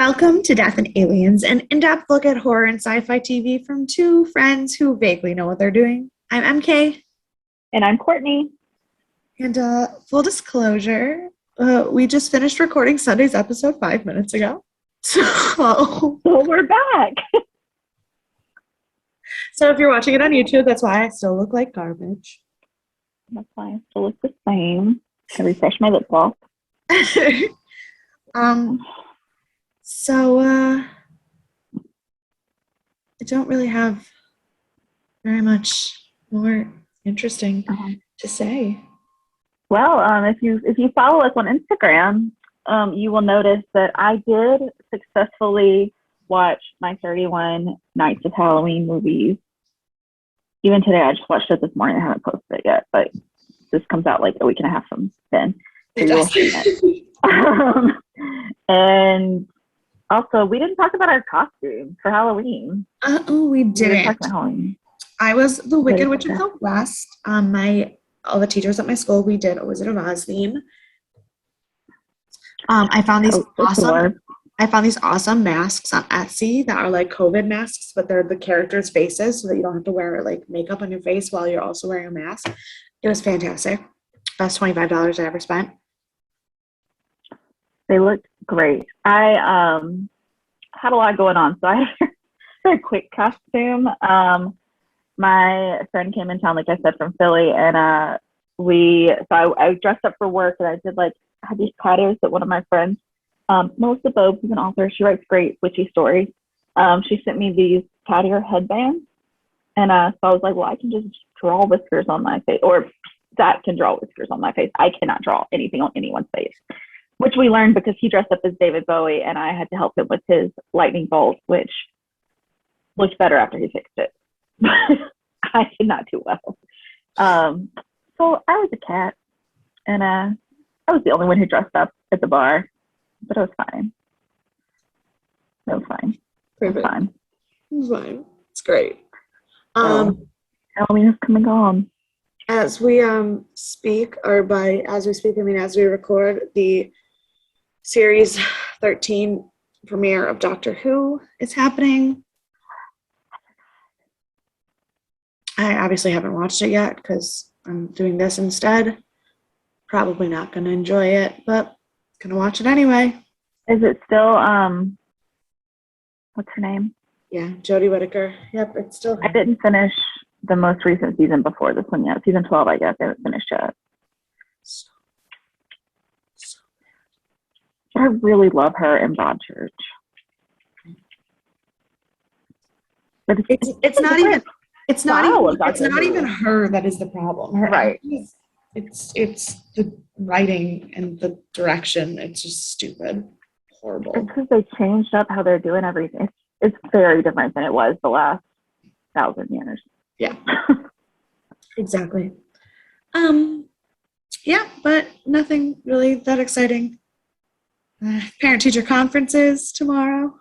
Welcome to Death and Aliens, an in-depth look at horror and sci-fi TV from two friends who vaguely know what they're doing. I'm MK, And I'm Courtney. and full disclosure, we just finished recording Sunday's episode 5 minutes ago. So we're back. So if you're watching it on YouTube, that's why I still look like garbage. That's fine. I still look the same. I refresh my lip gloss. So I don't really have very much more interesting to say. Well, if you follow us on Instagram, you will notice that I did successfully watch my 31 Nights of Halloween movies. Even today, I just watched it this morning. I haven't posted it yet, but this comes out like a week and a half from then. So you will see it. And also, we didn't talk about our costume for Halloween. We didn't. Talk about Halloween. I was the Wicked Witch of the West. All the teachers at my school, we did a Wizard of Oz theme. I found these awesome masks on Etsy that are like COVID masks, but they're the characters' faces, so that you don't have to wear like makeup on your face while you're also wearing a mask. It was fantastic. Best $25 I ever spent. They looked great. I had a lot going on, so I had a very quick costume. My friend came in town, like I said, from Philly, and I dressed up for work, and I had these patterns that one of my friends, Melissa Bobe, who's an author, she writes great witchy stories. She sent me these cat ear headbands, and so I was like, well, I can just draw whiskers on my face, or Zach can draw whiskers on my face. I cannot draw anything on anyone's face, which we learned because he dressed up as David Bowie, and I had to help him with his lightning bolt, which looked better after he fixed it. I did not do well. So I was a cat, and I was the only one who dressed up at the bar, but it was fine. It was fine. Perfect. It was fine. It was fine. It's great. Halloween is coming on. As we speak, or by as we speak, I mean as we record, the series 13 premiere of Doctor Who is happening. I obviously haven't watched it yet because I'm doing this instead. Probably not going to enjoy it, but going to watch it anyway. Is it still, what's her name? Yeah, Jodie Whittaker. Yep, it's still. I didn't finish the most recent season before this one yet. Season 12, I guess. I haven't finished yet. So I really love her in Broadchurch. But it's not even. It's not even her that is the problem. Right. It's the writing and the direction. It's just stupid. Horrible. It's because they changed up how they're doing everything. It's very different than it was the last 1,000 years. Yeah. Exactly. Yeah, but nothing really that exciting. Parent-teacher conferences tomorrow.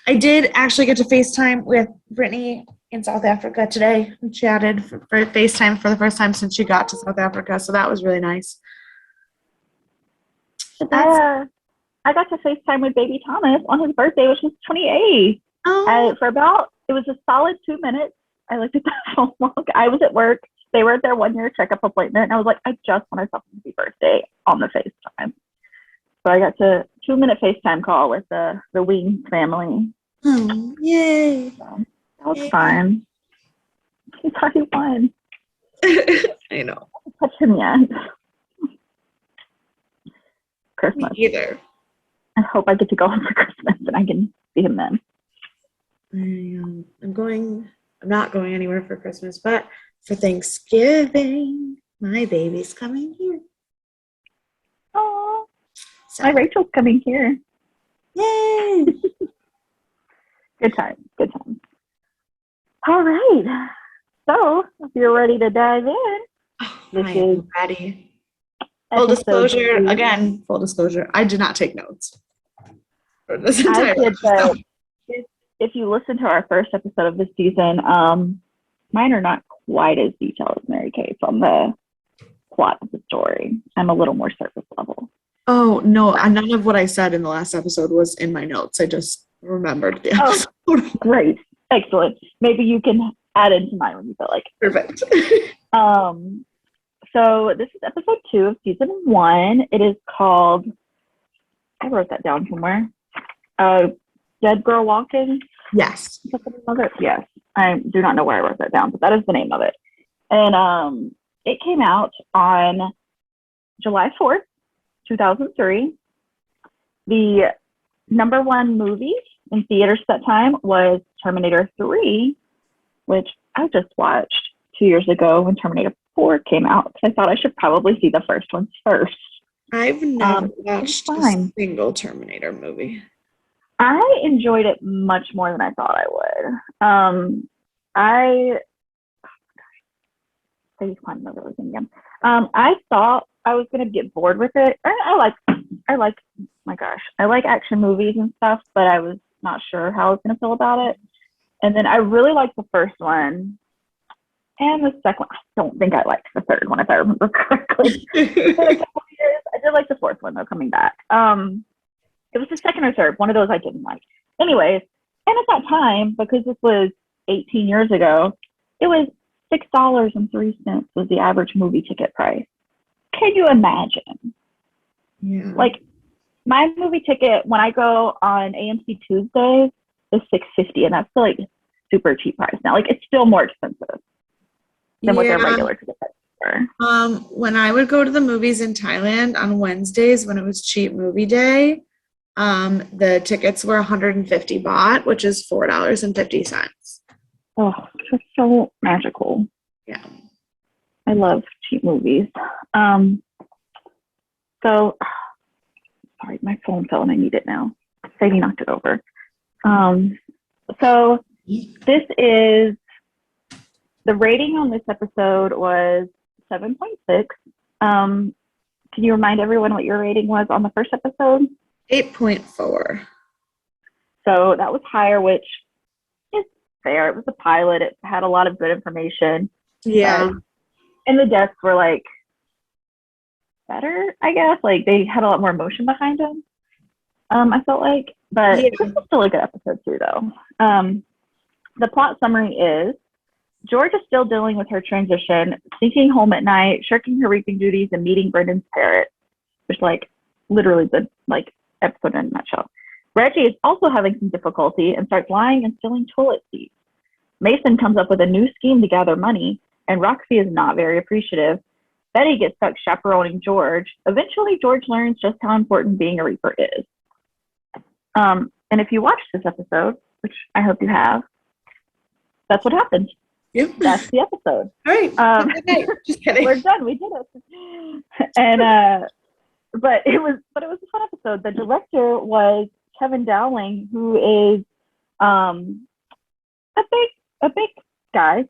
I did actually get to FaceTime with Brittany in South Africa today. We chatted for FaceTime for the first time since she got to South Africa, so that was really nice. I got to FaceTime with baby Thomas on his birthday, which was 28th. It was a solid 2 minutes. I looked at that phone log. I was at work. They were at their 1-year checkup appointment, and I was like, I just want to happy birthday on the FaceTime. So I got to 2-minute FaceTime call with the Wing family. Oh, yay. So that was fun. He's already won. I know. I haven't touched him yet. Christmas. Me either. I hope I get to go home for Christmas and I can see him then. I'm not going anywhere for Christmas, but for Thanksgiving, my baby's coming here. Oh, so. My Rachel's coming here. Yay! Good time. All right. So, if you're ready to dive in, I am ready. Full disclosure, I did not take notes for this entire episode. If you listen to our first episode of this season, mine are not quite as detailed as Mary Kay's on the plot of the story. I'm a little more surface level. Oh, no, none of what I said in the last episode was in my notes. I just remembered the Oh, episode. great. Excellent. Maybe you can add into mine when you feel like it. Perfect. So this is episode 2 of season 1. It is called, I wrote that down somewhere. Dead Girl Walking. Yes. Is that the name of it? Yes. I do not know where I wrote that down, but that is the name of it. And it came out on July 4th, 2003. The number 1 movie in theaters at that time was Terminator 3, which I just watched 2 years ago when Terminator 4 came out. I thought I should probably see the first one first. I've never watched a fine. single Terminator movie. I enjoyed it much more than I thought I would. I just can't remember everything again. I thought I was gonna get bored with it. I like action movies and stuff, but I was not sure how I was gonna feel about it. And then I really liked the first one, and the second one. I don't think I liked the third one, if I remember correctly. It's been a couple of years. I did like the fourth one though, coming back. It was the second or third. One of those I didn't like. Anyways, and at that time, because this was 18 years ago, it was $6.03 was the average movie ticket price. Can you imagine? Yeah. Like, my movie ticket when I go on AMC Tuesdays is $6.50, and that's like super cheap price now. Like, it's still more expensive than what their regular ticket prices were. When I would go to the movies in Thailand on Wednesdays when it was cheap movie day, the tickets were 150 baht, which is $4.50. Oh, it's so magical. Yeah. I love cheap movies. So, sorry, my phone fell and I need it now. Sadie knocked it over. So this is, the rating on this episode was 7.6. Can you remind everyone what your rating was on the first episode? 8.4. So that was higher, which is fair. It was a pilot. It had a lot of good information. Yeah. And the deaths were like better, I guess. Like they had a lot more emotion behind them. I felt like, but Yeah. this was still a good episode too, though. The plot summary is George is still dealing with her transition, sneaking home at night, shirking her reaping duties, and meeting Brendan's parrot, which like literally the like episode in a nutshell. Reggie is also having some difficulty and starts lying and stealing toilet seats. Mason comes up with a new scheme to gather money, and Roxy is not very appreciative. Betty gets stuck chaperoning George. Eventually, George learns just how important being a Reaper is. And if you watched this episode, which I hope you have, that's what happened. Yep. That's the episode. All right. Okay. Just kidding. We're done. We did it. And but it was a fun episode. The director was Kevin Dowling, who is a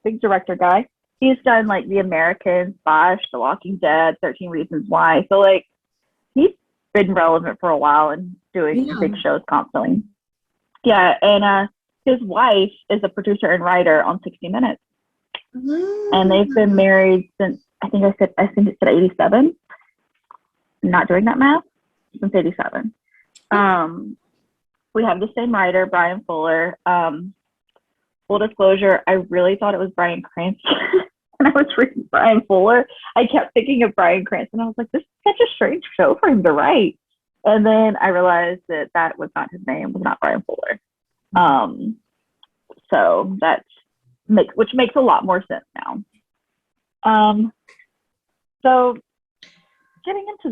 big director guy. He's done like The Americans, Bosch, The Walking Dead, 13 Reasons Why. So like he's been relevant for a while and doing big shows constantly. Yeah, and his wife is a producer and writer on 60 Minutes. And they've been married since I think it said 87. I'm not doing that math. Since 87. We have the same writer, Brian Fuller. Full disclosure, I really thought it was Bryan Cranston. When I was reading Brian Fuller, I kept thinking of Bryan Cranston. I was like, this is such a strange show for him to write. And then I realized that that was not his name, was not Brian Fuller. So which makes a lot more sense now. So getting into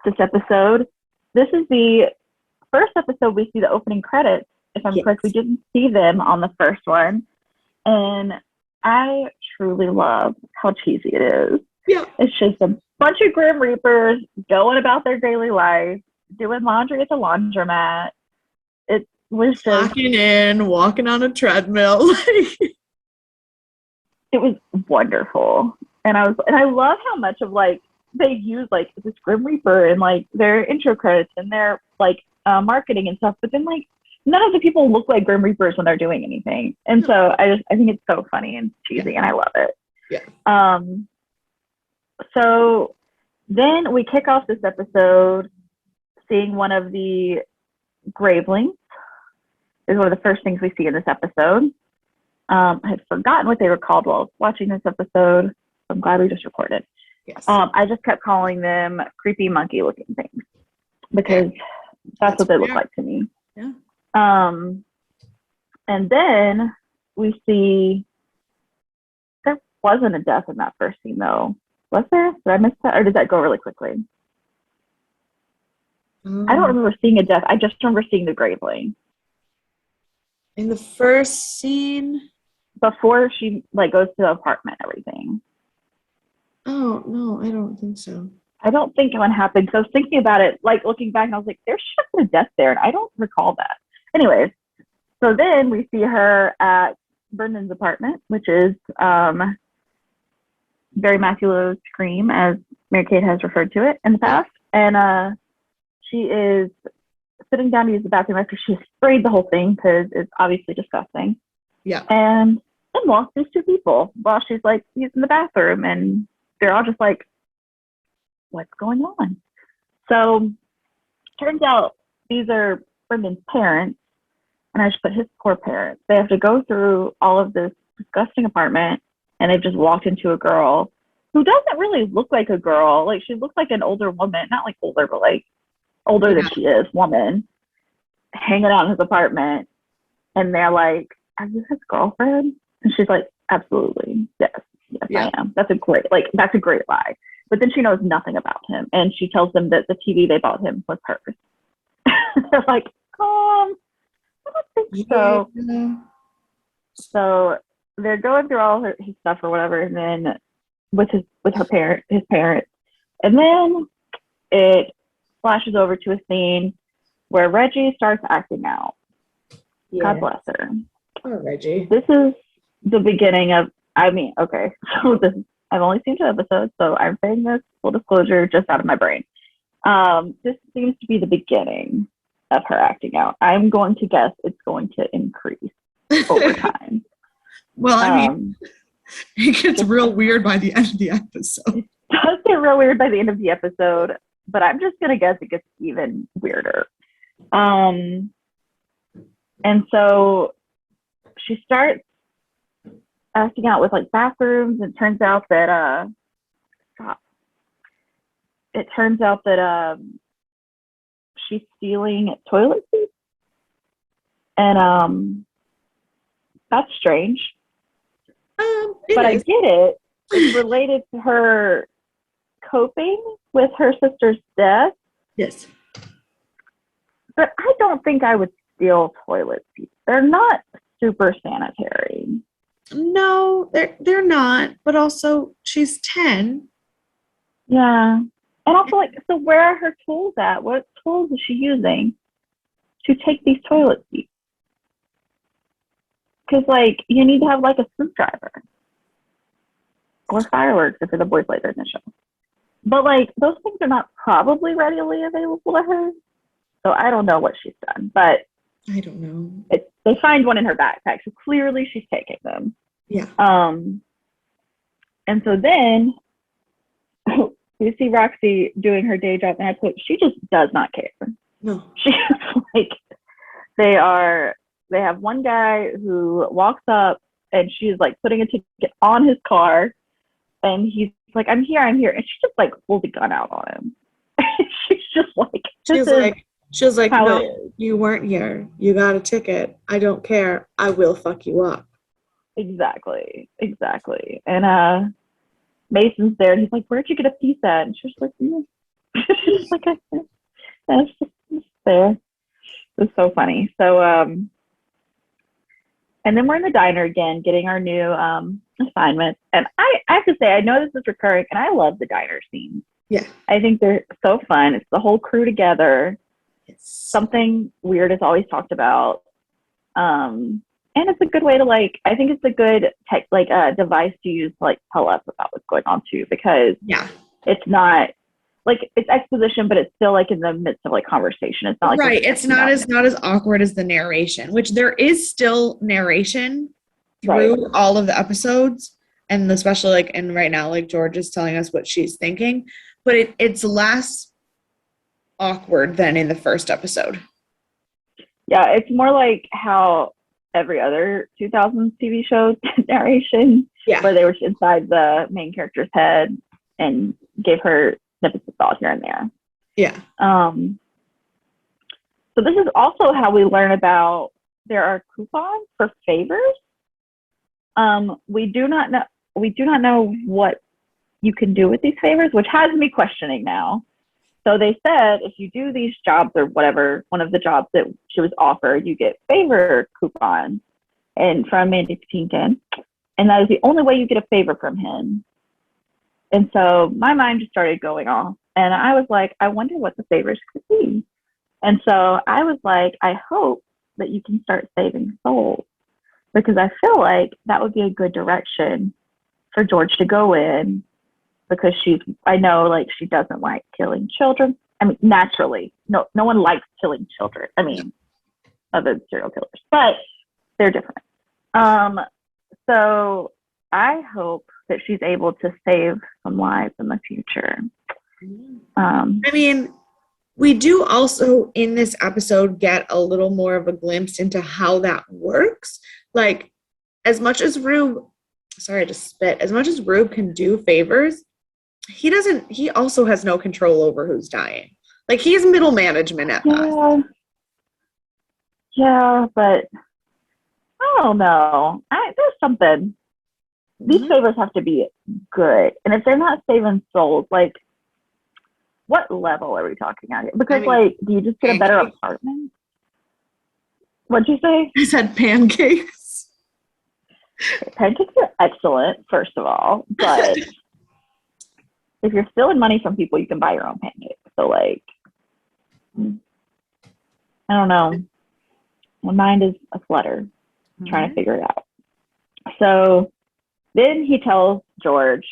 this episode, this is the first episode we see the opening credits. If I'm correct, we didn't see them on the first one. And I truly love how cheesy it is. Yeah. It's just a bunch of Grim Reapers going about their daily life, doing laundry at the laundromat. It was just walking in, walking on a treadmill. It was wonderful. And I love how much of like they use like this Grim Reaper in like their intro credits and their like marketing and stuff, but then like none of the people look like Grim Reapers when they're doing anything. And so I think it's so funny and cheesy and I love it. Yeah. So Then we kick off this episode seeing one of the gravelings. Is one of the first things we see in this episode. I had forgotten what they were called while I was watching this episode. I'm glad we just recorded. Yes. I just kept calling them creepy monkey looking things because that's what they look like to me. Yeah. And then we see there wasn't a death in that first scene though. Was there? Did I miss that? Or did that go really quickly? I don't remember seeing a death. I just remember seeing the graveling. In the first scene? Before she like goes to the apartment and everything. Oh, no, I don't think so. I don't think one happened. So I was thinking about it, like looking back, and I was like, there should have been a death there, and I don't recall that. Anyways, so then we see her at Brendan's apartment, which is very Matthew Lowe's Scream, as Mary Kate has referred to it in the past. And she is sitting down to use the bathroom after she sprayed the whole thing because it's obviously disgusting. Yeah. And then walks these two people while she's like using the bathroom, and they're all just like, what's going on? So turns out these are Brendan's parents, and I just put his poor parents. They have to go through all of this disgusting apartment, and they've just walked into a girl who doesn't really look like a girl. Like, she looks like an older woman, not like older, but like older than she is, woman, hanging out in his apartment. And they're like, are you his girlfriend? And she's like, absolutely. Yes, I am. That's a great lie. But then she knows nothing about him. And she tells them that the TV they bought him was hers. They're like, I don't think so. Yeah. So they're going through all his stuff or whatever, and then with his parents. And then it flashes over to a scene where Reggie starts acting out. Yeah. God bless her. Poor Reggie. This is the beginning of, so I've only seen 2 episodes, so I'm saying this, full disclosure, just out of my brain. This seems to be the beginning of her acting out. I'm going to guess it's going to increase over time. Well, I mean, it gets real weird by the end of the episode. It does get real weird by the end of the episode, but I'm just going to guess it gets even weirder. And so she starts acting out with like bathrooms, and turns out that she's stealing toilet seats, and that's strange. But I get it. It's related to her coping with her sister's death. Yes. But I don't think I would steal toilet seats. They're not super sanitary. No, they're not. But also, she's 10. Yeah. And also, like, so where are her tools at? What tools is she using to take these toilet seats? Because, like, you need to have, like, a screwdriver. Or fireworks if the boys later in the show. But, like, those things are not probably readily available to her. So I don't know what she's done. But I don't know. They find one in her backpack. So clearly she's taking them. Yeah. And so then you see Roxy doing her day job, and I put, she just does not care. No. She's like, they have one guy who walks up, and she's like putting a ticket on his car, and he's like, I'm here. And she just like pulls a gun out on him. She was like, no, you weren't here. You got a ticket. I don't care. I will fuck you up. Exactly. And Mason's there, and he's like, where'd you get a piece at? And she's like, she's like, it's just there. It's so funny. So, and then we're in the diner again, getting our new assignment. And I have to say, I know this is recurring, and I love the diner scenes. Yeah. I think they're so fun. It's the whole crew together. Something weird is always talked about. And it's a good way to, like, I think it's a good device to use to, like, tell us about what's going on too, because it's not like, it's exposition, but it's still like in the midst of like conversation. It's not like it's not as awkward as the narration, which there is still narration through all of the episodes, and especially like, and right now, like, George is telling us what she's thinking, but it's less awkward than in the first episode. Yeah, it's more like how every other 2000s TV show narration, where they were inside the main character's head and gave her snippets of thought here and there. Yeah. So this is also how we learn about there are coupons for favors. We do not know what you can do with these favors, which has me questioning now. So they said if you do these jobs or whatever, one of the jobs that she was offered, you get favor coupons and from Mandy Patinkin, and that is the only way you get a favor from him. And so my mind just started going off, and I was like, I wonder what the favors could be. And so I was like, I hope that you can start saving souls, because I feel like that would be a good direction for George to go in, because I know like she doesn't like killing children. I mean, naturally, no one likes killing children. I mean, other than serial killers, but they're different. So I hope that she's able to save some lives in the future. I mean, we do also in this episode get a little more of a glimpse into how that works. Like, as much as Rube can do favors, he also has no control over who's dying. Like, he's middle management at best. Yeah, but I don't know. There's something. These favors have to be good. And if they're not saving souls, like, what level are we talking about here? Because, do you just get a better apartment? What'd you say? I said pancakes. Pancakes are excellent, first of all. But if you're stealing money from people, you can buy your own pancakes. So, like, I don't know. My mind is aflutter, trying to figure it out. So then he tells George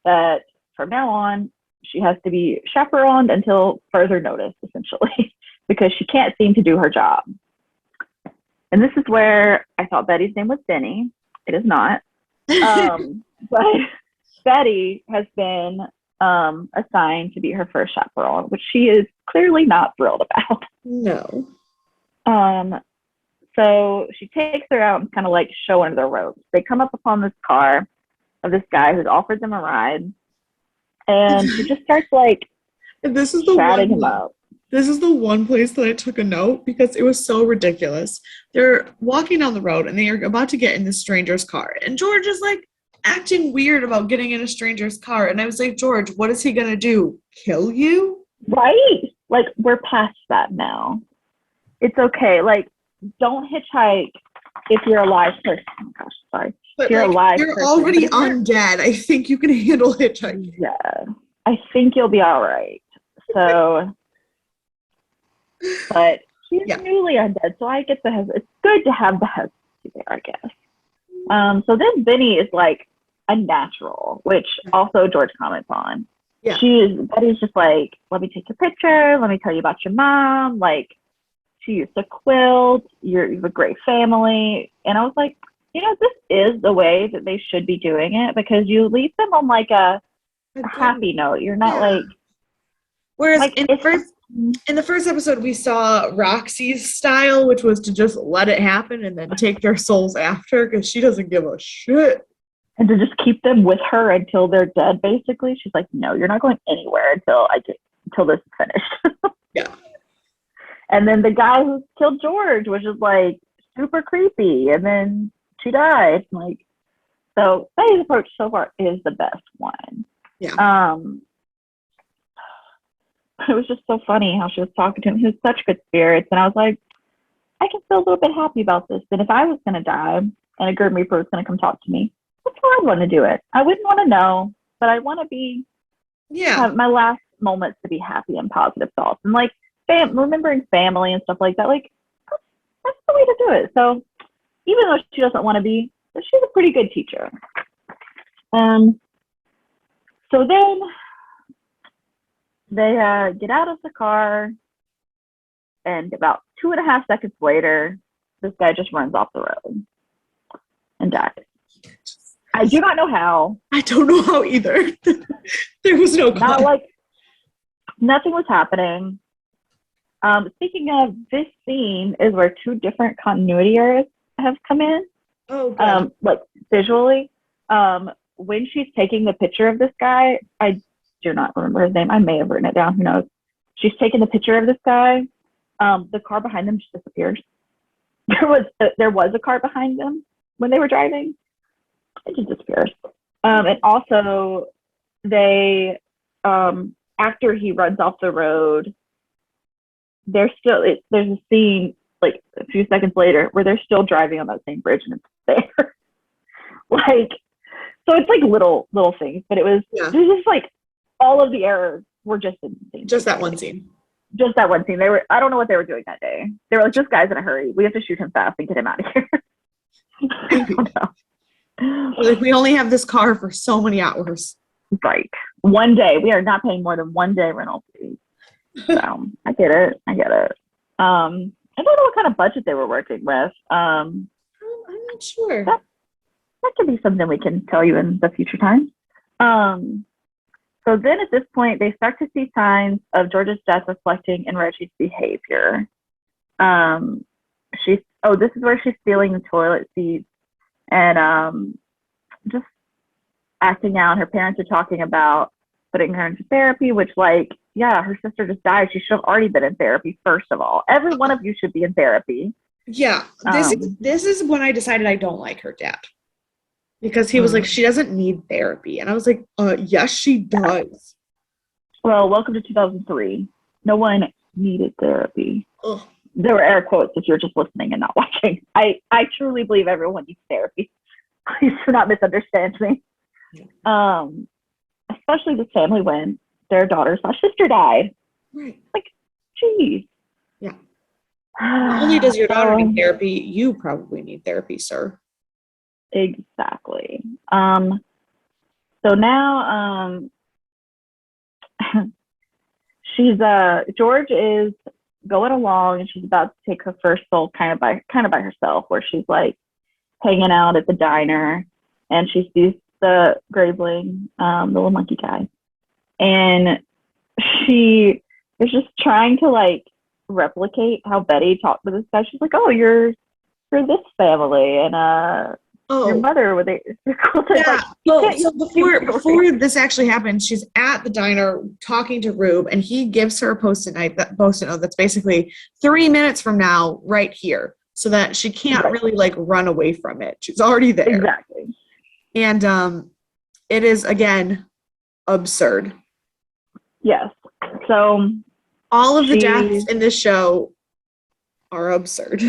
that from now on, she has to be chaperoned until further notice, essentially, because she can't seem to do her job. And this is where I thought Betty's name was Benny. It is not. But Betty has been assigned to be her first chaperone, which she is clearly not thrilled about. No. So she takes her out and kind of like showing her the ropes. They come up upon this car of this guy who's offered them a ride. And she just starts like chatting him up. This is the one place that I took a note because it was so ridiculous. They're walking down the road and they are about to get in this stranger's car. And George is like acting weird about getting in a stranger's car. And I was like, George, what is he going to do? Kill you? Right? Like, we're past that now. It's okay. Like, don't hitchhike if you're a live person. Oh my gosh, sorry. But you're like, you're already undead. I think you can handle hitchhiking. Yeah. I think you'll be all right. So, but she's newly undead, so I get it's good to have the hesitancy there, I guess. So then Benny is like a natural, which also George comments on. Yeah. Betty's just like, let me take your picture. Let me tell you about your mom. Like, she used to quilt. You have a great family. And I was like, this is the way that they should be doing it, because you leave them on like a happy note. You're not like. Whereas like, in the first episode, we saw Roxy's style, which was to just let it happen and then take their souls after, because she doesn't give a shit. And to just keep them with her until they're dead, basically. She's like, no, you're not going anywhere until this is finished. Yeah. And then the guy who killed George was just like super creepy, and then she died. Like, so Betty's approach so far is the best one. Yeah. It was just so funny how she was talking to him. He was such good spirits, and I was like, I can feel a little bit happy about this. And if I was going to die and a Grim Reaper was going to come talk to me, that's how I'd want to do it. I wouldn't want to know, but I want to be. Have my last moments to be happy and positive thoughts, and like remembering family and stuff like that. Like, that's the way to do it. So even though she doesn't want to be, she's a pretty good teacher. So then they get out of the car, and about 2.5 seconds later, this guy just runs off the road and dies. I do not know how. I don't know how either. There was no not like Nothing was happening. Speaking of, this scene is where two different continuity errors have come in. Oh, good. Like visually. When she's taking the picture of this guy, I do not remember his name. I may have written it down. Who knows? She's taking the picture of this guy. The car behind them just disappears. There was a car behind them when they were driving. It just disappears. And also, they after he runs off the road, there's a scene like a few seconds later where they're still driving on that same bridge and it's there. Like, so it's like little things, but it was just like all of the errors were just in the scene. Just that one scene. Just that one scene. I don't know what they were doing that day. They were like, this guy's in a hurry. We have to shoot him fast and get him out of here. I don't know. Like, we only have this car for so many hours. Right. One day. We are not paying more than 1 day rental fee. So I get it. I don't know what kind of budget they were working with. I'm not sure. That could be something we can tell you in the future time. So then at this point, they start to see signs of George's death reflecting in Reggie's behavior. This is where she's stealing the toilet seats and just acting out. Her parents are talking about putting her into therapy, which, like, yeah, her sister just died. She should have already been in therapy, first of all. Every one of you should be in therapy. Yeah, this is when I decided I don't like her dad. Because he was like, she doesn't need therapy. And I was like, yes, she does. Well, welcome to 2003. No one needed therapy. Ugh. There were air quotes if you're just listening and not watching. I truly believe everyone needs therapy. Please do not misunderstand me. Especially this family when their daughter/sister died. Right. Like, geez. Yeah. Not only does your daughter need therapy, you probably need therapy, sir. Exactly. So now George is going along and she's about to take her first soul kind of by herself, where she's like hanging out at the diner and she sees the Graveling, the little monkey guy. And she is just trying to like replicate how Betty talked to this guy. She's like, oh, you're this family and your mother with it. Yeah. Like, so before this actually happens, she's at the diner talking to Rube, and he gives her a post-it note that's basically 3 minutes from now, right here, so that she can't really like run away from it. She's already there. Exactly. And it is again absurd. Yes. So all of the deaths in this show are absurd.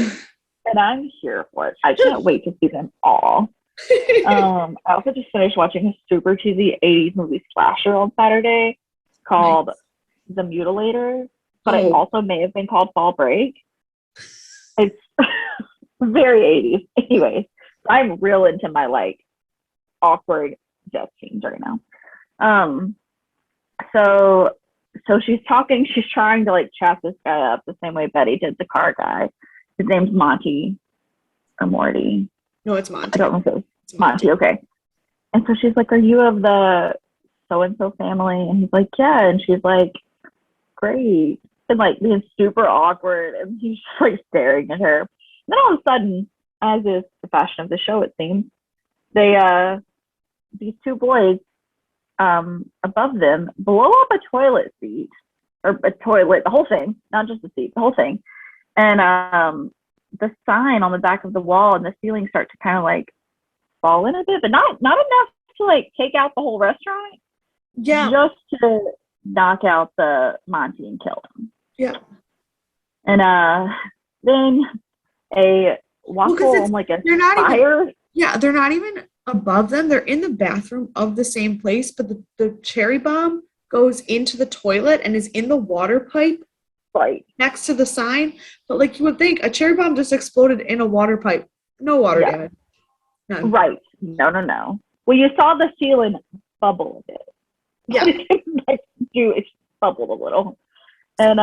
And I'm here for it. I can't wait to see them all. I also just finished watching a super cheesy 80s movie slasher on Saturday called The Mutilator, but it also may have been called Fall Break. It's very 80s. Anyways, I'm real into my like awkward death scenes right now. So she's trying to like chat this guy up the same way Betty did the car guy. His name's Monty or Morty. No, it's Monty. I don't know if it's Monty. Okay. And so she's like, are you of the so-and-so family? And he's like, yeah. And she's like, great. And like being super awkward. And he's just like staring at her. And then all of a sudden, as is the fashion of the show, it seems, these two boys above them blow up a toilet seat. Or a toilet, the whole thing. Not just the seat, the whole thing. And the sign on the back of the wall and the ceiling start to kind of like fall in a bit, but not enough to like take out the whole restaurant. Yeah. Just to knock out the Monty and kill him. Yeah. And then a waffle like a fire. They're not even above them. They're in the bathroom of the same place, but the cherry bomb goes into the toilet and is in the water pipe. Right. Next to the sign. But like you would think, a cherry bomb just exploded in a water pipe. No water damage. None. Right. No. Well, you saw the ceiling bubble a bit. Yeah. It bubbled a little. And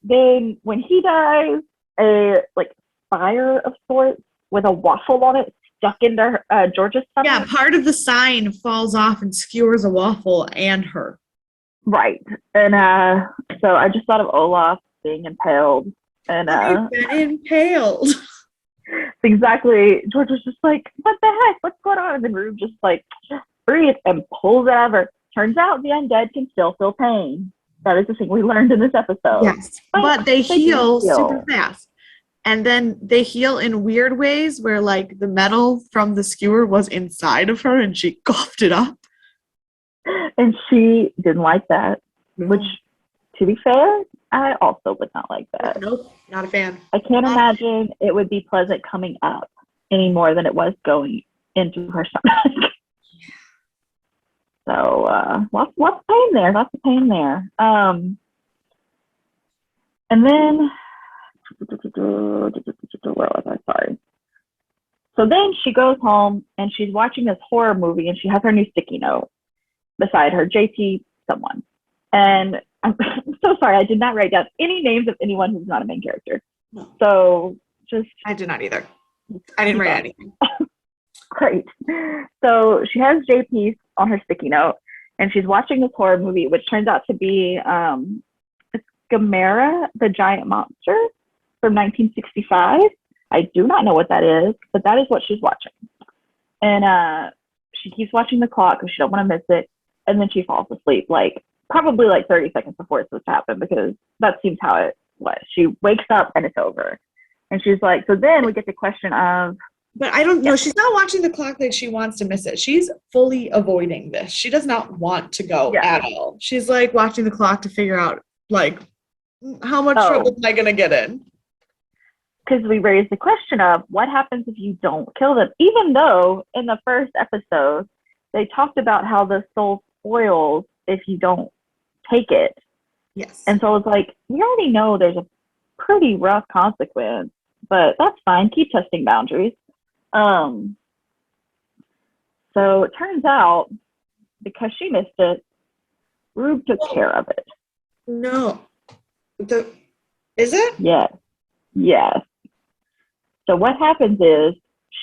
then when he dies, a like fire of sorts with a waffle on it stuck into George's stomach. Yeah, part of the sign falls off and skewers a waffle and her. Right. And so I just thought of Olaf being impaled. And I've been impaled. exactly, George was just like, what the heck? What's going on? And then Rube just like breathes and pulls it over. Turns out the undead can still feel pain. That is the thing we learned in this episode. Yes, but they do heal super fast. And then they heal in weird ways where like the metal from the skewer was inside of her and she coughed it up. And she didn't like that, No. which, to be fair, I also would not like that. Nope, not a fan. I can't imagine it would be pleasant coming up any more than it was going into her stomach. So lots of pain there. Lots of pain there. And then where was I? Sorry. So then she goes home and she's watching this horror movie and she has her new sticky note beside her, JP someone. And I'm so sorry, I did not write down any names of anyone who's not a main character. No. So just I did not either. I didn't write anything. Great. So she has JP on her sticky note and she's watching this horror movie, which turns out to be Gamera, the giant monster from 1965. I do not know what that is, but that is what she's watching. And she keeps watching the clock because she don't want to miss it. And then she falls asleep, probably 30 seconds before it's supposed to happen, because that seems how it was. She wakes up and it's over. And she's like, so then we get the question of, but I don't know. She's not watching the clock like she wants to miss it. She's fully avoiding this. She does not want to go at all. She's like watching the clock to figure out how much trouble am I going to get in? Because we raised the question of what happens if you don't kill them, even though in the first episode, they talked about how the soul spoils if you don't take it. Yes. And so I was like, we already know there's a pretty rough consequence, but that's fine. Keep testing boundaries. So it turns out, because she missed it, Rube took care of it. No. Is it? Yes. So what happens is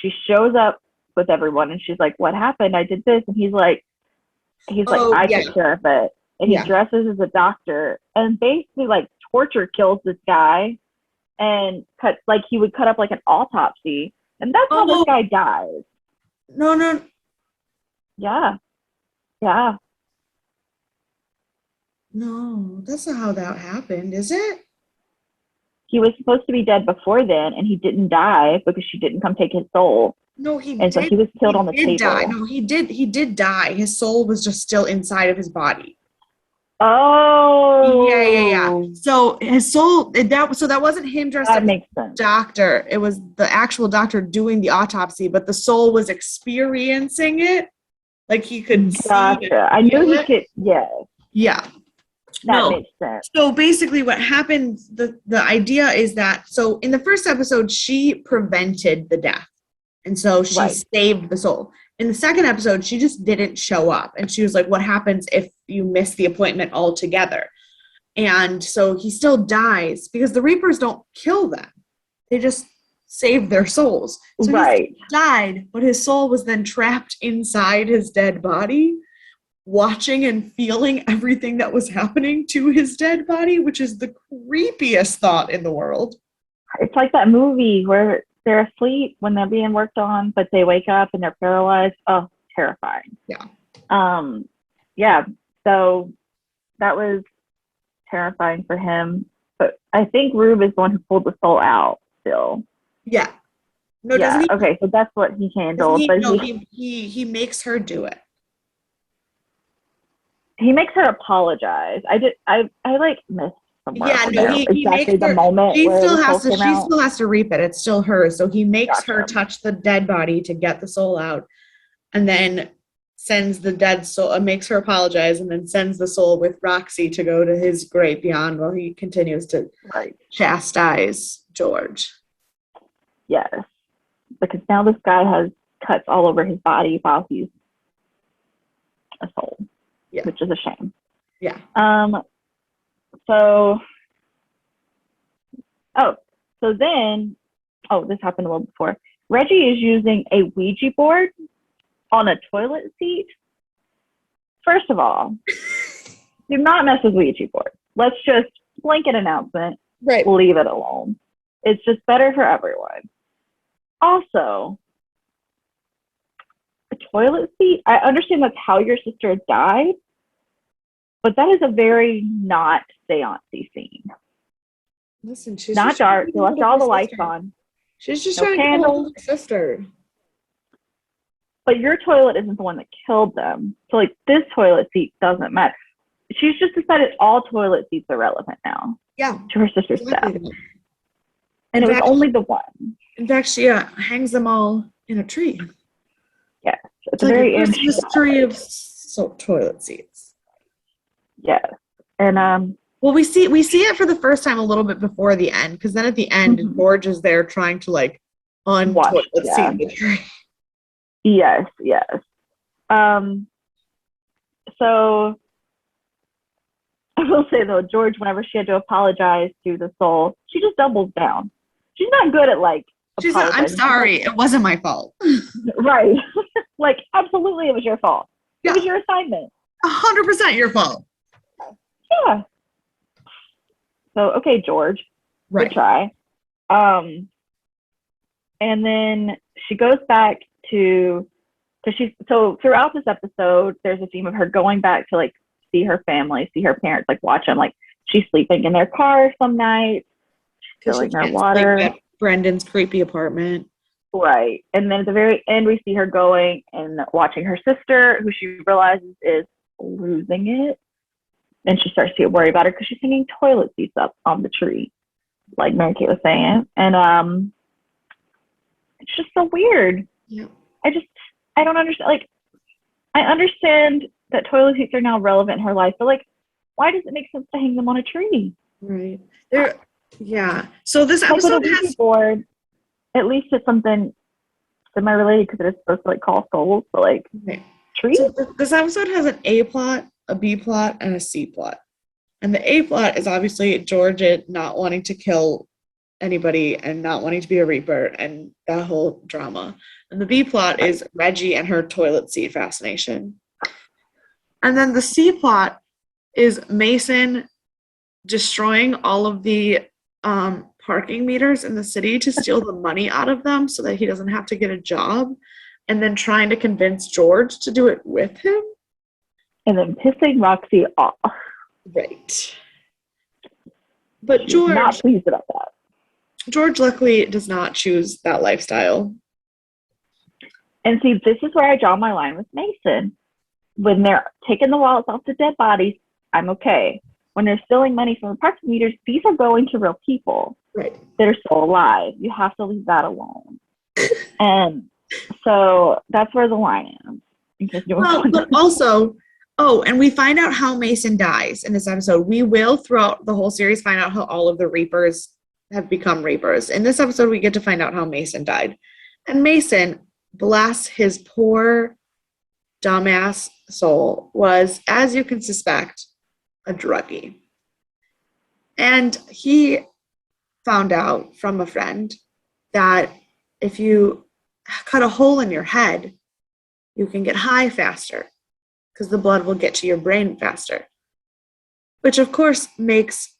she shows up with everyone and she's like, what happened? I did this. And he's like, I took care of it. And he dresses as a doctor and basically torture kills this guy and he would cut up an autopsy. And that's how this guy dies. No. Yeah. No, that's not how that happened, is it? He was supposed to be dead before then, and he didn't die because she didn't come take his soul. No, he did. And so he was killed on the table. Die. No, he did die. His soul was just still inside of his body. Oh. Yeah. So his soul, that wasn't him dressed up makes sense. Doctor. It was the actual doctor doing the autopsy, but the soul was experiencing it. He could see it. I knew he could, Yeah. That makes sense. So basically what happened, the idea is that, so in the first episode, she prevented the death. And so she saved the soul. In the second episode, she just didn't show up. And she was like, what happens if you miss the appointment altogether? And so he still dies because the Reapers don't kill them. They just save their souls. So he died, but his soul was then trapped inside his dead body, watching and feeling everything that was happening to his dead body, which is the creepiest thought in the world. It's like that movie where they're asleep when they're being worked on, but they wake up and they're paralyzed. Oh, terrifying. Yeah. So that was terrifying for him. But I think Rube is the one who pulled the soul out still. Yeah. No, doesn't he? Okay, so that's what he handled. He makes her do it. He makes her apologize. I missed somewhere. Yeah, no, he makes the her, moment she still has to reap it. It's still hers. So he makes her touch the dead body to get the soul out, and then sends the dead soul, makes her apologize, and then sends the soul with Roxy to go to his great beyond while he continues to chastise George. Yes, because now this guy has cuts all over his body while he's a soul. Yeah. Which is a shame. Yeah. This happened a little before. Reggie is using a Ouija board on a toilet seat. First of all, Do not mess with Ouija board. Let's just blanket announcement. Right. Leave it alone. It's just better for everyone. Also, a toilet seat. I understand that's how your sister died, but that is a very not seance-y scene. Listen, she's Not just trying dark. to They get left hold of all her the lights sister. on. She's just No trying to get hold candles. of her sister. But your toilet isn't the one that killed them. So, like, this toilet seat doesn't matter. She's just decided all toilet seats are relevant now Yeah. to her sister's Exactly. death. And it was only the one. In fact, she hangs them all in a tree. Yes. At It's the like very a end. Christmas tree of toilet seats. Yes. And well, we see it for the first time a little bit before the end, because then at the end, George is there trying to like untoilet seat the tree. Yes, yes. So I will say though, George, whenever she had to apologize to the soul, she just doubles down. She's not good at like she's like, I'm sorry, it wasn't my fault. Right. Like, absolutely it was your fault. Yeah. It was your assignment. 100% your fault. Yeah. So okay, George. Right. Good try. And then she goes back to so throughout this episode, there's a theme of her going back to like see her family, see her parents, like watch them. Like she's sleeping in their car some nights, filling their water. At Brendan's creepy apartment. Right. And then at the very end, we see her going and watching her sister, who she realizes is losing it. And she starts to get worried about her because she's hanging toilet seats up on the tree, like Mary Kate was saying. And it's just so weird. Yeah. I don't understand. Like, I understand that toilet seats are now relevant in her life, but like, why does it make sense to hang them on a tree? Right. Yeah. So this like episode with a Ouija board, at least it's something semi-related because it is supposed to like call souls, but like trees. So this episode has an A plot, a B plot, and a C plot. And the A plot is obviously George not wanting to kill anybody and not wanting to be a reaper and that whole drama. And the B plot is Reggie and her toilet seat fascination. And then the C plot is Mason destroying all of the parking meters in the city to steal the money out of them so that he doesn't have to get a job, and then trying to convince George to do it with him. And then pissing Roxy off. Right. But She's George not pleased about that. George luckily does not choose that lifestyle. And see, this is where I draw my line with Mason. When they're taking the wallets off the dead bodies, I'm okay. When they're stealing money from the parking meters, these are going to real people that are still alive. You have to leave that alone. And so that's where the line is. Well, but also, and we find out how Mason dies in this episode. We will, throughout the whole series, find out how all of the Reapers have become Reapers. In this episode, we get to find out how Mason died. And Mason, bless his poor, dumbass soul, was, as you can suspect, a druggie. And he found out from a friend that if you cut a hole in your head, you can get high faster because the blood will get to your brain faster. Which, of course, makes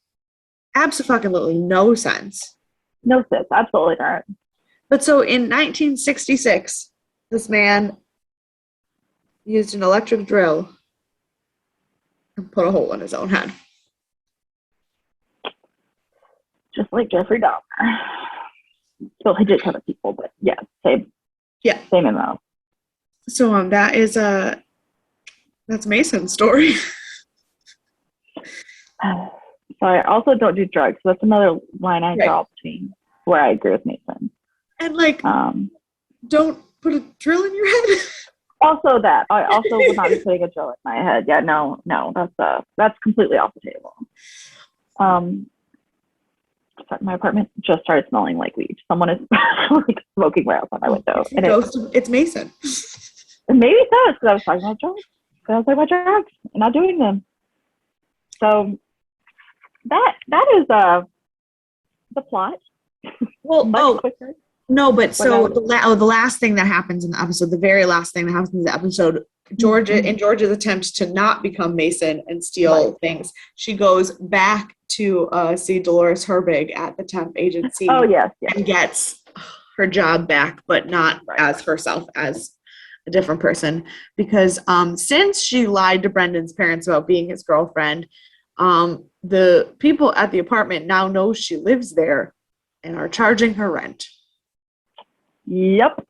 absolutely no sense. No sense, absolutely not. But so in 1966, this man used an electric drill and put a hole in his own head. Just like Jeffrey Dahmer. So he did other people, but yeah, same amount. So that's Mason's story. So I also don't do drugs. So that's another line I draw between where I agree with Mason. And like, don't put a drill in your head. Also that. I also would not be putting a drill in my head. Yeah, no, that's completely off the table. My apartment just started smelling like weed. Someone is like smoking right outside my window. And it's Mason. Maybe it does because I was talking about drugs. Because I was talking about drugs and not doing them. So that is the plot. Well, much quicker. No, but so What the last thing that happens in the episode, the very last thing that happens in the episode, Georgia, in Georgia's attempt to not become Mason and steal things, she goes back to see Dolores Herbig at the temp agency. Oh, yes. And gets her job back, but not as herself, as a different person. Because since she lied to Brendan's parents about being his girlfriend, the people at the apartment now know she lives there and are charging her rent. Yep.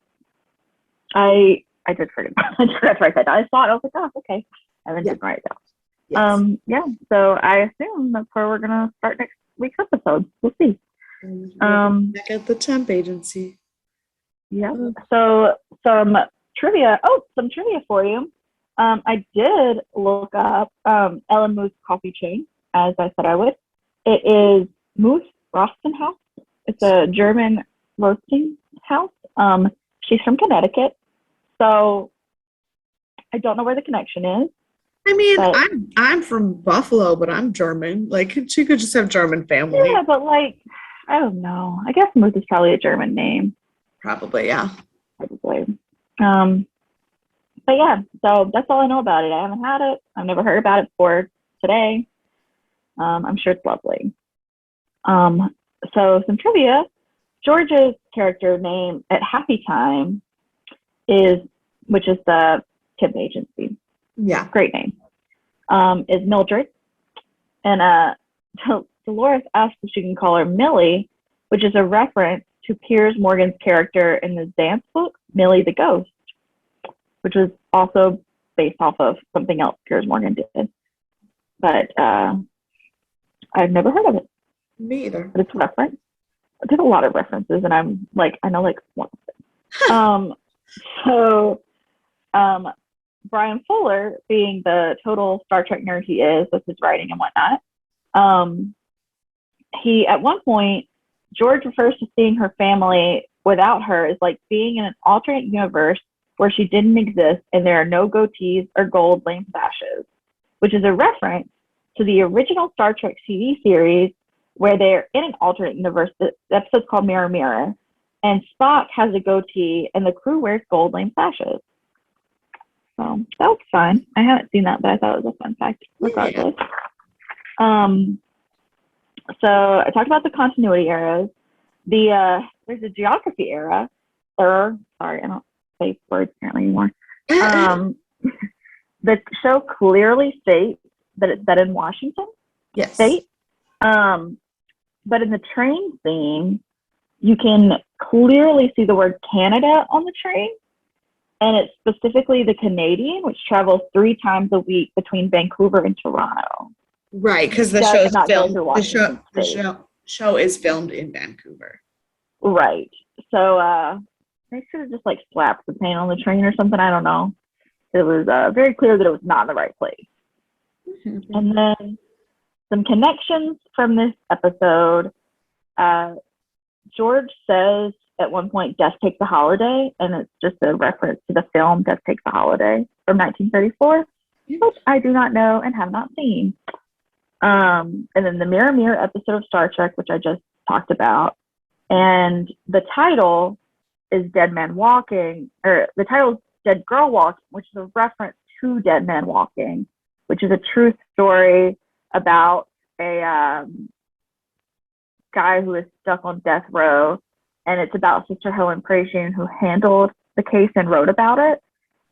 I did forget. I forgot to write that down. I saw it. I was like, oh, okay. And then didn't write it down. Yes. Yeah. So I assume that's where we're gonna start next week's episode. We'll see. Back at the temp agency. Yeah. So some trivia. Oh, some trivia for you. I did look up Ellen Moose coffee chain, as I said I would. It is Moose Rostenhouse. It's a German roasting house. She's from Connecticut, so I don't know where the connection is. I mean, I'm from Buffalo, but I'm German. Like, she could just have German family. Yeah, but like, I don't know. I guess Moose is probably a German name. Probably, yeah. Probably. But yeah, so that's all I know about it. I haven't had it. I've never heard about it before today. I'm sure it's lovely. So some trivia. George's character name at Happy Time which is the temp agency. Yeah. Great name. Is Mildred. And Dolores asks if she can call her Millie, which is a reference to Piers Morgan's character in the dance book, Millie the Ghost, which was also based off of something else Piers Morgan did. But I've never heard of it. Me either. But it's a reference. There's a lot of references, and I'm like, I know like one of them. So Brian Fuller, being the total Star Trek nerd he is with his writing and whatnot, he at one point, George refers to seeing her family without her as like being in an alternate universe where she didn't exist and there are no goatees or gold lame sashes, which is a reference to the original Star Trek TV series where they're in an alternate universe. The episode's called Mirror Mirror, and Spock has a goatee and the crew wears gold lame sashes. So that was fun. I haven't seen that, but I thought it was a fun fact regardless. Yeah. So I talked about the continuity eras. There's a geography era. Sorry, I don't say words apparently anymore. The show clearly states that it's set in Washington State. But in the train scene, you can clearly see the word Canada on the train. And it's specifically the Canadian, which travels 3 times a week between Vancouver and Toronto. Right, because the show is filmed in Vancouver. Right. So they should have just like slapped the paint on the train or something. I don't know. It was very clear that it was not in the right place. Mm-hmm. And then some connections from this episode. George says at one point, Death Takes a Holiday, and it's just a reference to the film Death Takes a Holiday from 1934, which I do not know and have not seen. And then the Mirror Mirror episode of Star Trek, which I just talked about. And the title is Dead Man Walking, or the title is Dead Girl Walking, which is a reference to Dead Man Walking, which is a true story about a guy who is stuck on death row. And it's about Sister Helen Prasian, who handled the case and wrote about it.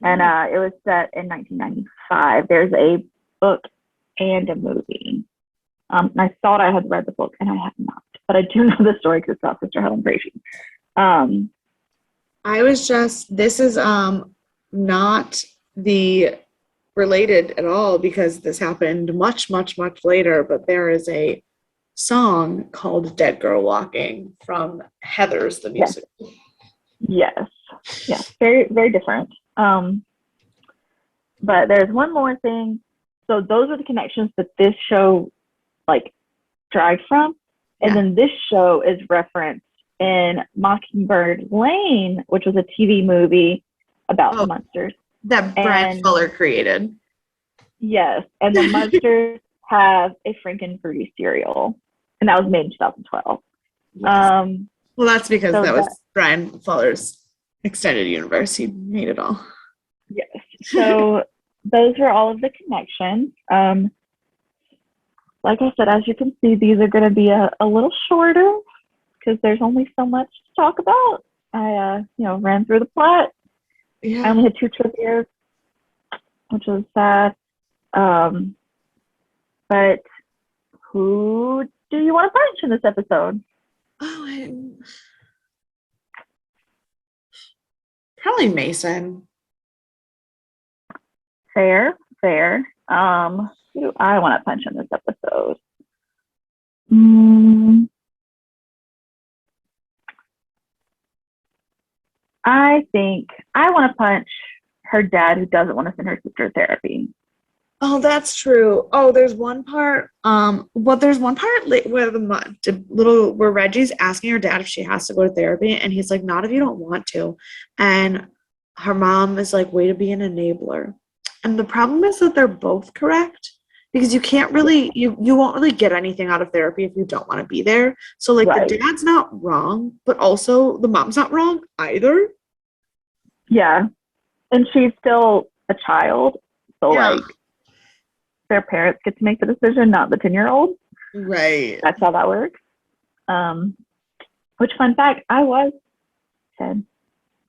And it was set in 1995. There's a book and a movie. And I thought I had read the book, and I have not. But I do know the story because it's about Sister Helen Prasian. This is not the related at all because this happened much, much, much later. But there is a song called Dead Girl Walking from Heathers, the music. Yes. Very, very different. But there's one more thing. So those are the connections that this show like derived from. And then this show is referenced in Mockingbird Lane, which was a TV movie about the Munsters. That Brian Fuller created. Yes. And the Munsters have a Frankenfruity cereal. And that was made in 2012. Yes. Well, that's because So that was Brian Fuller's extended universe. He made it all. yes. So those were all of the connections. Like I said, as you can see, these are going to be a little shorter because there's only so much to talk about. I, ran through the plot. Yeah. I only had 2 trivias, which was sad. But who do you want to punch in this episode? Oh, probably Mason. Fair. Who do I want to punch in this episode? I think I want to punch her dad who doesn't want to send her sister to therapy. Oh, that's true. Oh, there's one part. There's one part where Reggie's asking her dad if she has to go to therapy, and he's like, "Not if you don't want to." And her mom is like, "Way to be an enabler." And the problem is that they're both correct because you can't really, you won't really get anything out of therapy if you don't want to be there. So like Right. the dad's not wrong, but also the mom's not wrong either. Yeah, and she's still a child, so Yeah. like their parents get to make the decision, not the 10-year-old. Right. That's how that works. Which, fun fact, I was 10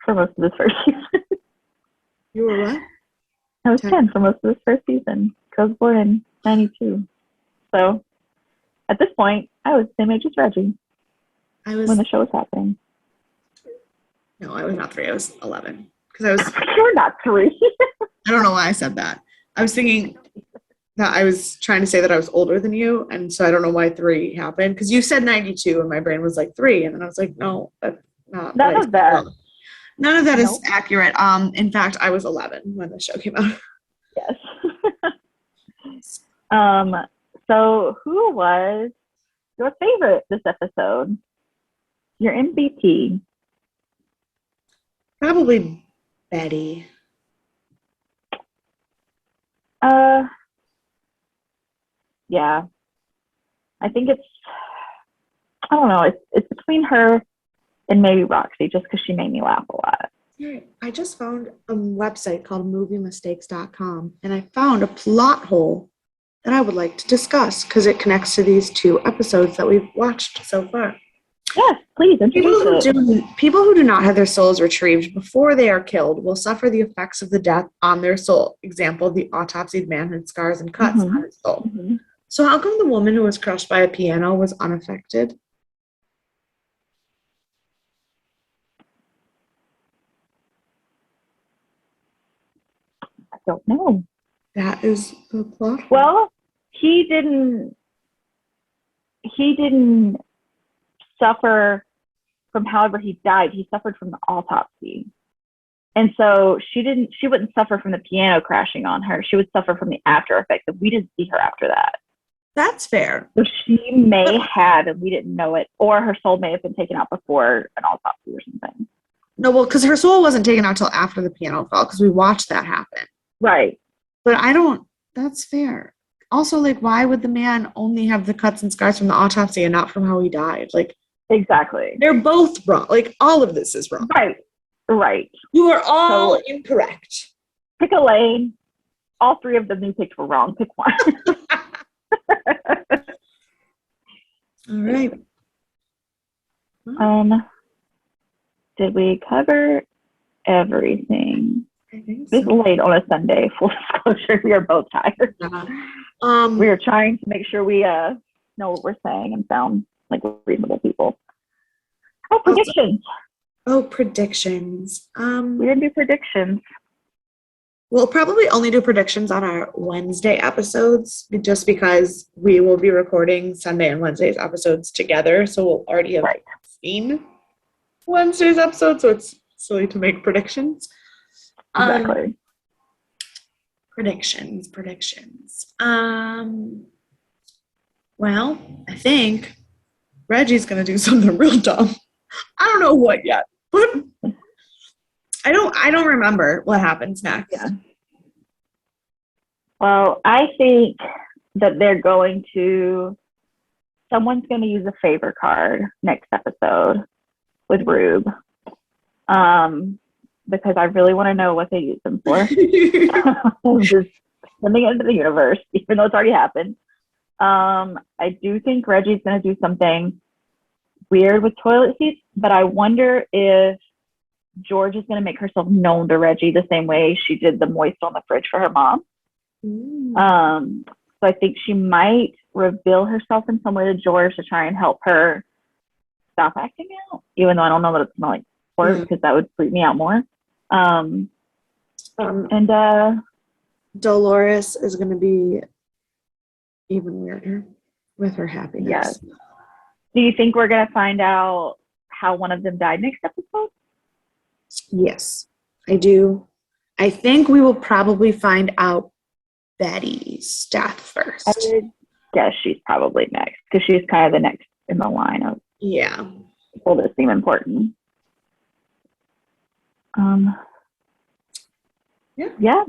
for most of this first season. You were what? I was 10 for most of this first season. I was born in 92. So at this point, I was the same age as Reggie when the show was happening. No, I was not 3. I was 11. Because I was. You're not 3. I don't know why I said that. I was thinking that I was trying to say that I was older than you, and so I don't know why 3 happened. Because you said 92, and my brain was like 3, and then I was like, no, that's not. None of that. None of that is Nope. accurate. In fact, I was 11 when the show came out. Yes. So who was your favorite this episode? Your MVP? Probably Betty. Yeah. I think I don't know, it's between her and maybe Roxy, just because she made me laugh a lot. I just found a website called moviemistakes.com, and I found a plot hole that I would like to discuss because it connects to these 2 episodes that we've watched so far. Yes, please introduce it. People who do not have their souls retrieved before they are killed will suffer the effects of the death on their soul. Example, the autopsied man had scars and cuts on his soul. Mm-hmm. So how come the woman who was crushed by a piano was unaffected? I don't know. That is the plot. Well, he didn't suffer from however he died. He suffered from the autopsy. And so she wouldn't suffer from the piano crashing on her. She would suffer from the after effects. And we didn't see her after that. That's fair. So she may have, and we didn't know it, or her soul may have been taken out before an autopsy or something. No, well, because her soul wasn't taken out till after the piano fell, because we watched that happen. Right. But that's fair. Also, like, why would the man only have the cuts and scars from the autopsy and not from how he died? Like, exactly. They're both wrong. Like, all of this is wrong. Right. You are all incorrect. Pick a lane. All 3 of them you picked were wrong. Pick one. All right. Did we cover everything? I think so. It's late on a Sunday. Full disclosure, we are both tired. We are trying to make sure we know what we're saying and sound like reasonable people. Predictions. Predictions. We're gonna do predictions. We'll probably only do predictions on our Wednesday episodes, just because we will be recording Sunday and Wednesday's episodes together. So we'll already have seen Wednesday's episode, so it's silly to make predictions. Exactly. Predictions. Well, I think Reggie's gonna do something real dumb. I don't know what yet, but I don't remember what happens next. Yeah. Well, I think that someone's going to use a favor card next episode. with Rube. Because I really want to know what they use them for. Just sending it into the universe, even though it's already happened. I do think Reggie's going to do something weird with toilet seats, but I wonder if George is going to make herself known to Reggie the same way she did the moist on the fridge for her mom. So I think she might reveal herself in some way to George to try and help her stop acting out, even though I don't know that it's not like work because that would freak me out more. Dolores is going to be even weirder with her happiness. Yes. Do you think we're going to find out how one of them died next episode? Yes, I do. I think we will probably find out Betty's death first. I would guess she's probably next because she's kind of the next in the line of people that seem important. Yeah.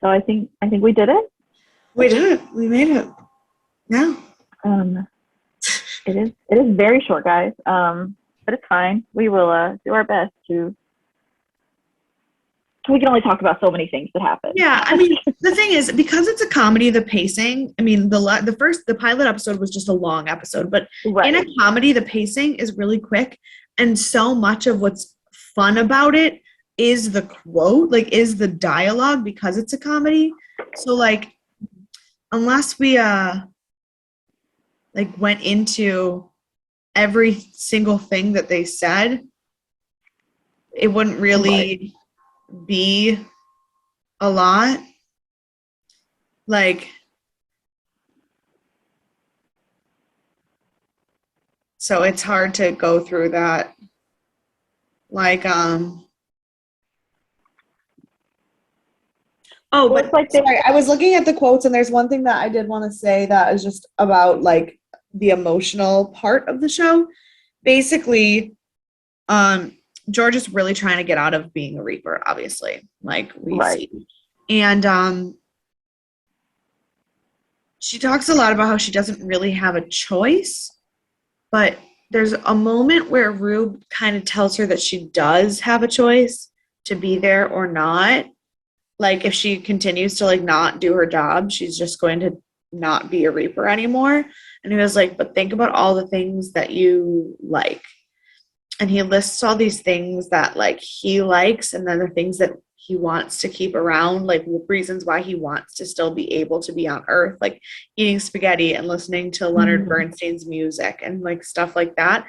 So I think we did it. We did it. We made it. Yeah. It is very short, guys. But it's fine. We will do our best to. We can only talk about so many things that happen. Yeah, I mean, the thing is, because it's a comedy, the pacing. I mean, the pilot episode was just a long episode, but in a comedy, the pacing is really quick, and so much of what's fun about it is the quote, like, is the dialogue because it's a comedy. So, like, unless we went into every single thing that they said, it wouldn't really be a lot. Like, so it's hard to go through that. Like, sorry, I was looking at the quotes, and there's one thing that I did want to say that is just about, like, the emotional part of the show. Basically, George is really trying to get out of being a Reaper, obviously, like we see. And she talks a lot about how she doesn't really have a choice, but there's a moment where Rube kind of tells her that she does have a choice to be there or not. Like, if she continues to, like, not do her job, she's just going to not be a Reaper anymore. And he was like, but think about all the things that you like. And he lists all these things that, like, he likes, and then the things that he wants to keep around, like, reasons why he wants to still be able to be on Earth, like eating spaghetti and listening to Leonard Bernstein's music and, like, stuff like that.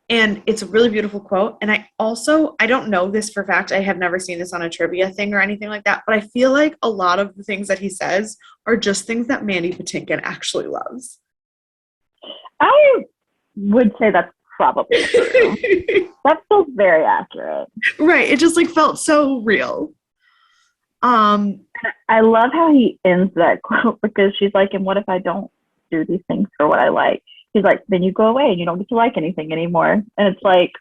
And it's a really beautiful quote. And I don't know this for a fact. I have never seen this on a trivia thing or anything like that. But I feel like a lot of the things that he says are just things that Mandy Patinkin actually loves. I would say that's probably true. That feels very accurate. Right. It just, like, felt so real. I love how he ends that quote because she's like, and what if I don't do these things for what I like? He's like, then you go away and you don't get to like anything anymore. And it's like,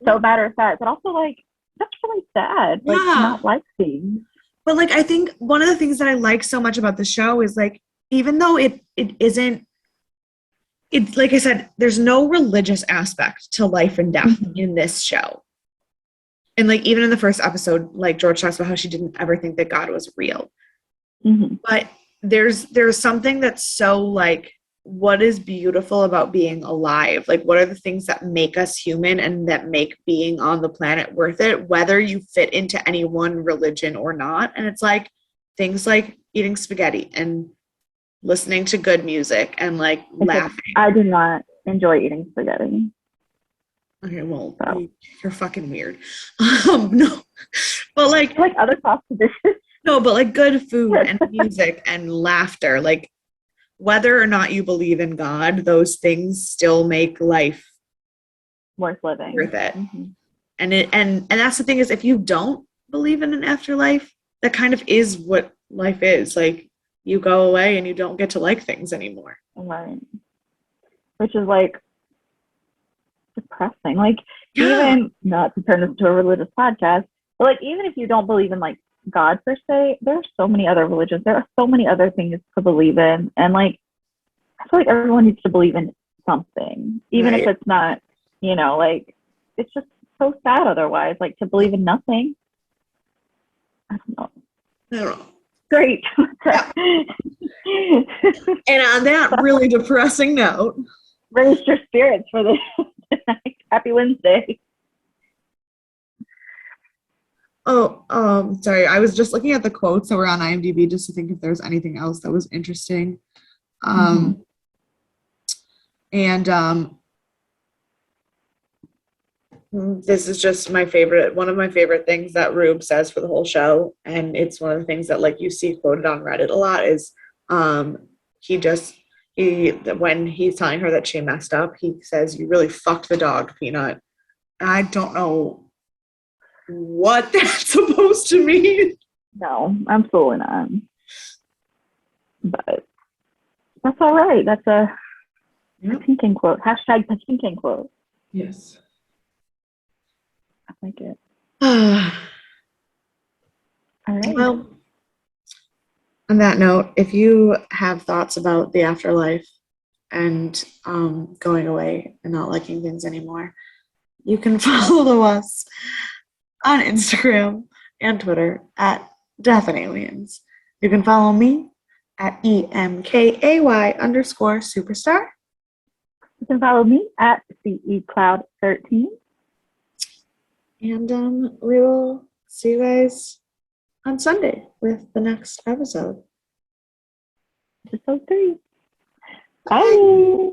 so matter of fact, but also, like, that's really sad. Like, to not like things. But, like, I think one of the things that I like so much about the show is, like, even though it isn't, it's like I said, there's no religious aspect to life and death in this show. And, like, even in the first episode, like, George talks about how she didn't ever think that God was real. But there's something that's so, like, what is beautiful about being alive? Like, what are the things that make us human and that make being on the planet worth it, whether you fit into any one religion or not? And it's like things like eating spaghetti and listening to good music and, like, laughing. I do not enjoy eating spaghetti. Okay, well, you're fucking weird. No, but, like other pasta dishes. No, but, like, good food and music and laughter, like, whether or not you believe in God, those things still make life worth living, worth it. And that's the thing, is if you don't believe in an afterlife, that kind of is what life is. Like, you go away and you don't get to like things anymore. Right. Which is, like, depressing. Like, even, not to turn this into a religious podcast, but, like, even if you don't believe in, like, God per se, there are so many other religions. There are so many other things to believe in. And, like, I feel like everyone needs to believe in something, even if Right. it's not, like, it's just so sad otherwise, like to believe in nothing. I don't know. I don't know. Great. Yeah. And on that really depressing note, Raise your spirits for the night. Happy Wednesday. sorry, I was just looking at the quotes that were on IMDb just to think if there's anything else that was interesting. And this is just one of my favorite things that Rube says for the whole show, and it's one of the things that like you see quoted on Reddit a lot is when he's telling her that she messed up, he says, "You really fucked the dog, Peanut." And I don't know what that's supposed to mean. No, absolutely not. But that's all right. That's a thinking quote. Hashtag thinking quote. Yes. I like it. All right. Well, on that note, if you have thoughts about the afterlife and going away and not liking things anymore, you can follow us on Instagram and Twitter at Death and Aliens. You can follow me at EMKAY_superstar. You can follow me at CECloud13. And we will see you guys on Sunday with the next episode. Episode 3. Bye.